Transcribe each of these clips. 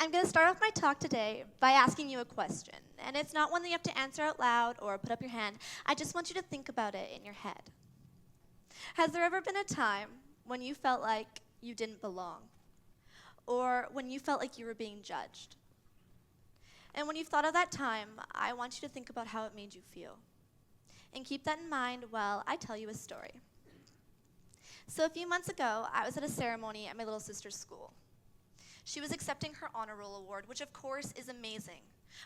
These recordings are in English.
I'm going to start off my talk today by asking you a question. And it's not one that you have to answer out loud or put up your hand. I just want you to think about it in your head. Has there ever been a time when you felt like you didn't belong? Or when you felt like you were being judged? And when you've thought of that time, I want you to think about how it made you feel. And keep that in mind while I tell you a story. So a few months ago, I was at a ceremony at my little sister's school. She was accepting her honor roll award, which of course is amazing,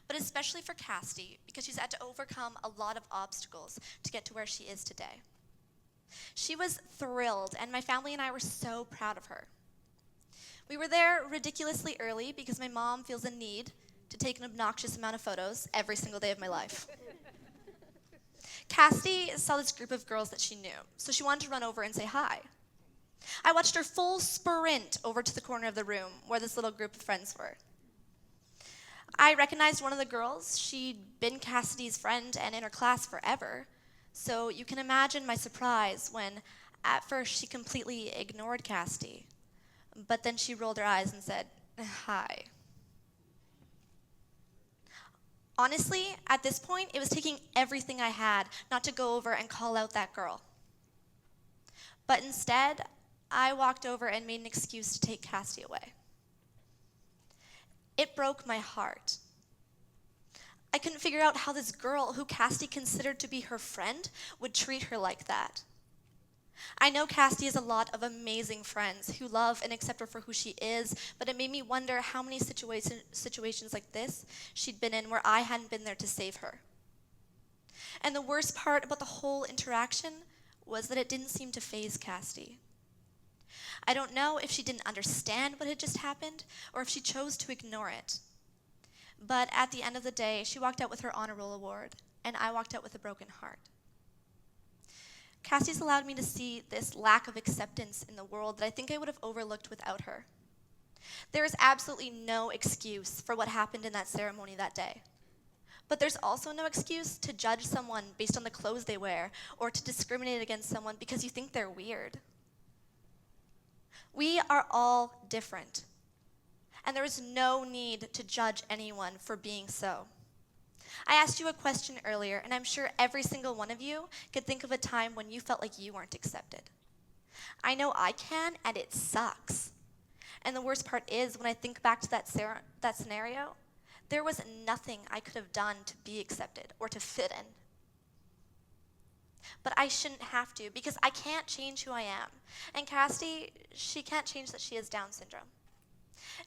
but especially for Cassidy, because she's had to overcome a lot of obstacles to get to where she is today. She was thrilled, and my family and I were so proud of her. We were there ridiculously early because my mom feels a need to take an obnoxious amount of photos every single day of my life. Cassidy saw this group of girls that she knew, so she wanted to run over and say hi. I watched her full sprint over to the corner of the room where this little group of friends were. I recognized one of the girls. She'd been Cassidy's friend and in her class forever, so you can imagine my surprise when, at first, she completely ignored Cassidy, but then she rolled her eyes and said, "Hi." Honestly, at this point, it was taking everything I had not to go over and call out that girl. But instead, I walked over and made an excuse to take Cassidy away. It broke my heart. I couldn't figure out how this girl, who Cassidy considered to be her friend, would treat her like that. I know Cassidy has a lot of amazing friends who love and accept her for who she is, but it made me wonder how many situations like this she'd been in where I hadn't been there to save her. And the worst part about the whole interaction was that it didn't seem to faze Cassidy. I don't know if she didn't understand what had just happened or if she chose to ignore it. But at the end of the day, she walked out with her honor roll award, and I walked out with a broken heart. Cassie's allowed me to see this lack of acceptance in the world that I think I would have overlooked without her. There is absolutely no excuse for what happened in that ceremony that day. But there's also no excuse to judge someone based on the clothes they wear or to discriminate against someone because you think they're weird. We are all different, and there is no need to judge anyone for being so. I asked you a question earlier, and I'm sure every single one of you could think of a time when you felt like you weren't accepted. I know I can, and it sucks. And the worst part is, when I think back to that scenario, there was nothing I could have done to be accepted or to fit in. But I shouldn't have to, because I can't change who I am. And Cassidy, she can't change that she has Down syndrome.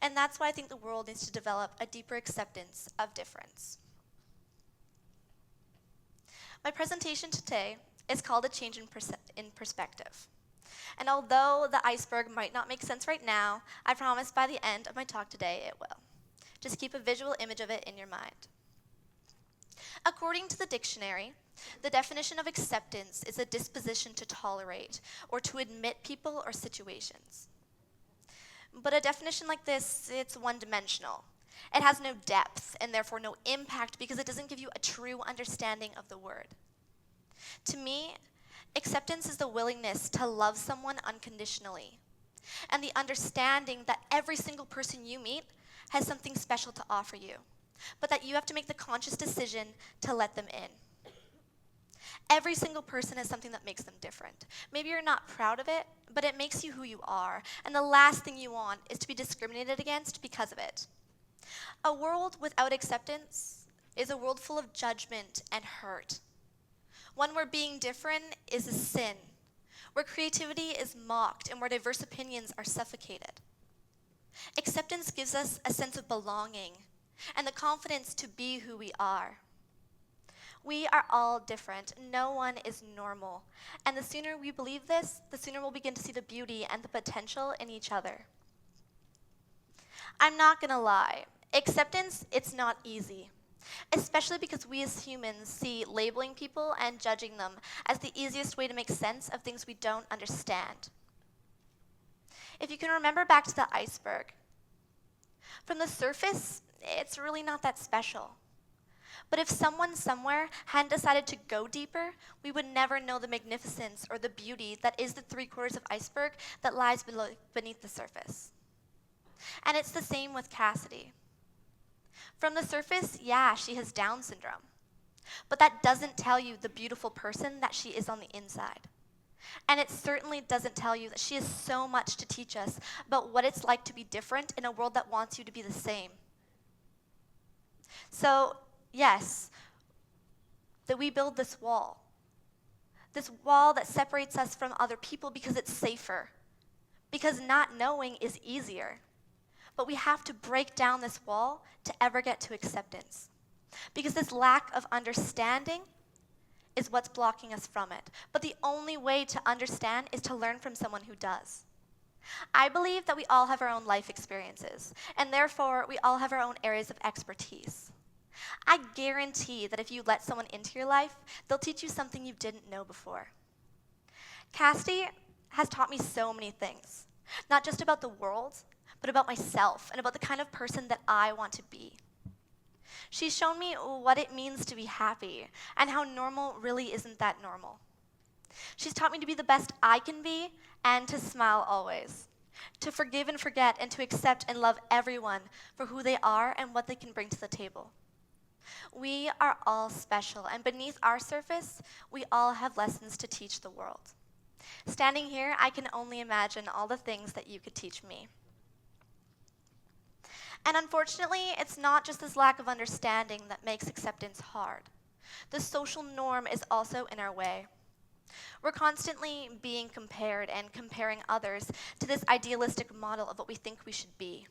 And that's why I think the world needs to develop a deeper acceptance of difference. My presentation today is called A Change in Perspective. And although the iceberg might not make sense right now, I promise by the end of my talk today it will. Just keep a visual image of it in your mind. According to the dictionary, the definition of acceptance is a disposition to tolerate or to admit people or situations. But a definition like this, it's one-dimensional. It has no depth and therefore no impact because it doesn't give you a true understanding of the word. To me, acceptance is the willingness to love someone unconditionally and the understanding that every single person you meet has something special to offer you, but that you have to make the conscious decision to let them in. Every single person has something that makes them different. Maybe you're not proud of it, but it makes you who you are, and the last thing you want is to be discriminated against because of it. A world without acceptance is a world full of judgment and hurt. One where being different is a sin, where creativity is mocked and where diverse opinions are suffocated. Acceptance gives us a sense of belonging and the confidence to be who we are. We are all different. No one is normal. And the sooner we believe this, the sooner we'll begin to see the beauty and the potential in each other. I'm not gonna lie. Acceptance, it's not easy, especially because we as humans see labeling people and judging them as the easiest way to make sense of things we don't understand. If you can remember back to the iceberg, from the surface, it's really not that special. But if someone somewhere hadn't decided to go deeper, we would never know the magnificence or the beauty that is the 3/4 of iceberg that lies beneath the surface. And it's the same with Cassidy. From the surface, yeah, she has Down syndrome. But that doesn't tell you the beautiful person that she is on the inside. And it certainly doesn't tell you that she has so much to teach us about what it's like to be different in a world that wants you to be the same. So, yes, that we build this wall that separates us from other people because it's safer, because not knowing is easier. But we have to break down this wall to ever get to acceptance, because this lack of understanding is what's blocking us from it. But the only way to understand is to learn from someone who does. I believe that we all have our own life experiences, and therefore we all have our own areas of expertise. I guarantee that if you let someone into your life, they'll teach you something you didn't know before. Cassidy has taught me so many things, not just about the world, but about myself and about the kind of person that I want to be. She's shown me what it means to be happy and how normal really isn't that normal. She's taught me to be the best I can be and to smile always, to forgive and forget, and to accept and love everyone for who they are and what they can bring to the table. We are all special, and beneath our surface, we all have lessons to teach the world. Standing here, I can only imagine all the things that you could teach me. And unfortunately, it's not just this lack of understanding that makes acceptance hard. The social norm is also in our way. We're constantly being compared and comparing others to this idealistic model of what we think we should be.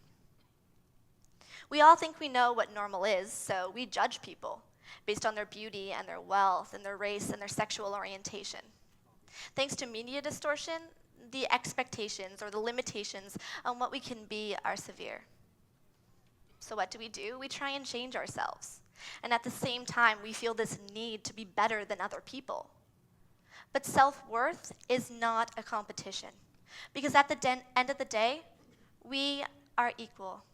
We all think we know what normal is, so we judge people based on their beauty and their wealth and their race and their sexual orientation. Thanks to media distortion, the expectations or the limitations on what we can be are severe. So what do? We try and change ourselves. And at the same time, we feel this need to be better than other people. But self-worth is not a competition, because at the end of the day, we are equal.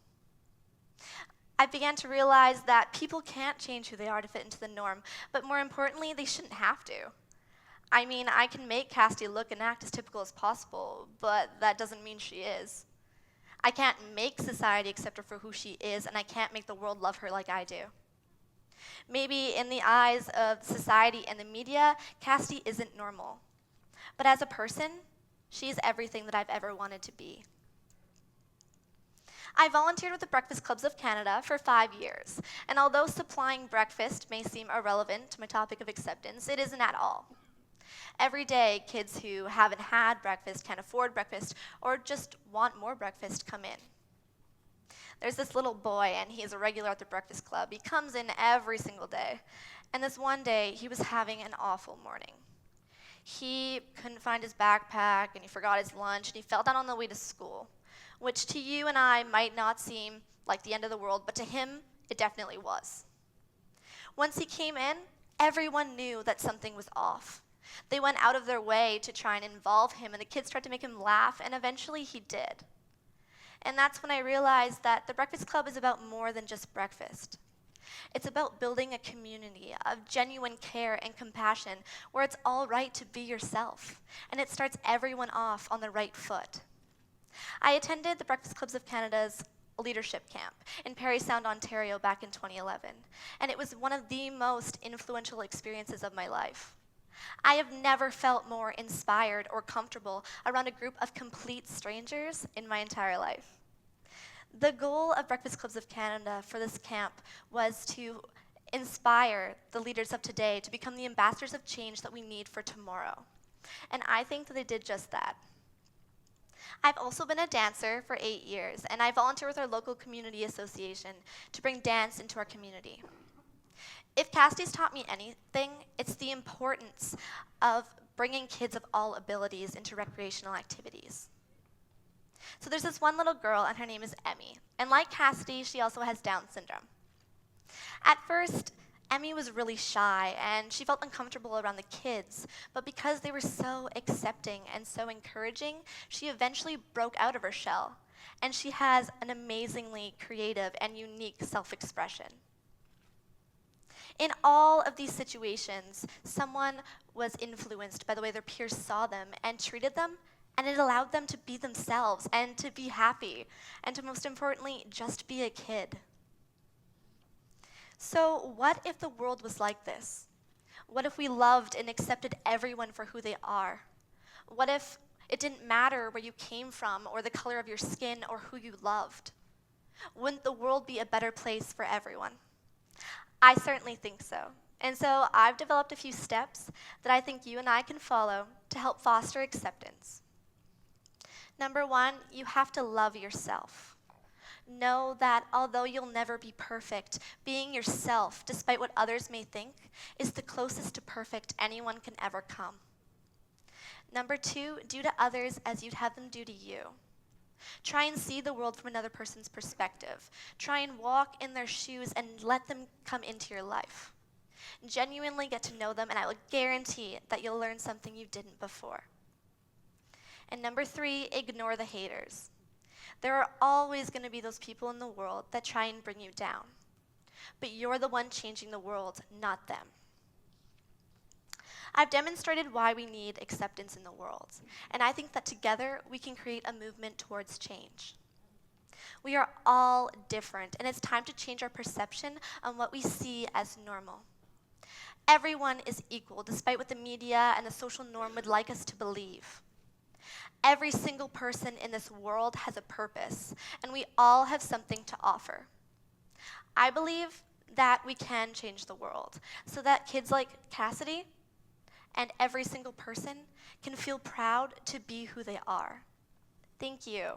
I began to realize that people can't change who they are to fit into the norm, but more importantly, they shouldn't have to. I mean, I can make Cassidy look and act as typical as possible, but that doesn't mean she is. I can't make society accept her for who she is, and I can't make the world love her like I do. Maybe in the eyes of society and the media, Cassidy isn't normal. But as a person, she is everything that I've ever wanted to be. I volunteered with the Breakfast Clubs of Canada for 5 years, and although supplying breakfast may seem irrelevant to my topic of acceptance, it isn't at all. Every day, kids who haven't had breakfast, can't afford breakfast, or just want more breakfast come in. There's this little boy, and he's a regular at the Breakfast Club. He comes in every single day, and this one day, he was having an awful morning. He couldn't find his backpack, and he forgot his lunch, and he fell down on the way to school, which to you and I might not seem like the end of the world, but to him, it definitely was. Once he came in, everyone knew that something was off. They went out of their way to try and involve him, and the kids tried to make him laugh, and eventually he did. And that's when I realized that the Breakfast Club is about more than just breakfast. It's about building a community of genuine care and compassion where it's all right to be yourself, and it starts everyone off on the right foot. I attended the Breakfast Clubs of Canada's leadership camp in Parry Sound, Ontario back in 2011, and it was one of the most influential experiences of my life. I have never felt more inspired or comfortable around a group of complete strangers in my entire life. The goal of Breakfast Clubs of Canada for this camp was to inspire the leaders of today to become the ambassadors of change that we need for tomorrow. And I think that they did just that. I've also been a dancer for 8 years, and I volunteer with our local community association to bring dance into our community. If Cassidy's taught me anything, it's the importance of bringing kids of all abilities into recreational activities. So there's this one little girl, and her name is Emmy. And like Cassidy, she also has Down syndrome. At first, Emmy was really shy, and she felt uncomfortable around the kids. But because they were so accepting and so encouraging, she eventually broke out of her shell. And she has an amazingly creative and unique self-expression. In all of these situations, someone was influenced by the way their peers saw them and treated them, and it allowed them to be themselves and to be happy, and to most importantly, just be a kid. So, what if the world was like this? What if we loved and accepted everyone for who they are? What if it didn't matter where you came from or the color of your skin or who you loved? Wouldn't the world be a better place for everyone? I certainly think so. And so I've developed a few steps that I think you and I can follow to help foster acceptance. Number one, you have to love yourself. Know that although you'll never be perfect, being yourself, despite what others may think, is the closest to perfect anyone can ever come. Number two, do to others as you'd have them do to you. Try and see the world from another person's perspective. Try and walk in their shoes and let them come into your life. Genuinely get to know them, and I will guarantee that you'll learn something you didn't before. And number three, ignore the haters. There are always going to be those people in the world that try and bring you down. But you're the one changing the world, not them. I've demonstrated why we need acceptance in the world, and I think that together we can create a movement towards change. We are all different, and it's time to change our perception on what we see as normal. Everyone is equal, despite what the media and the social norm would like us to believe. Every single person in this world has a purpose, and we all have something to offer. I believe that we can change the world so that kids like Cassidy and every single person can feel proud to be who they are. Thank you.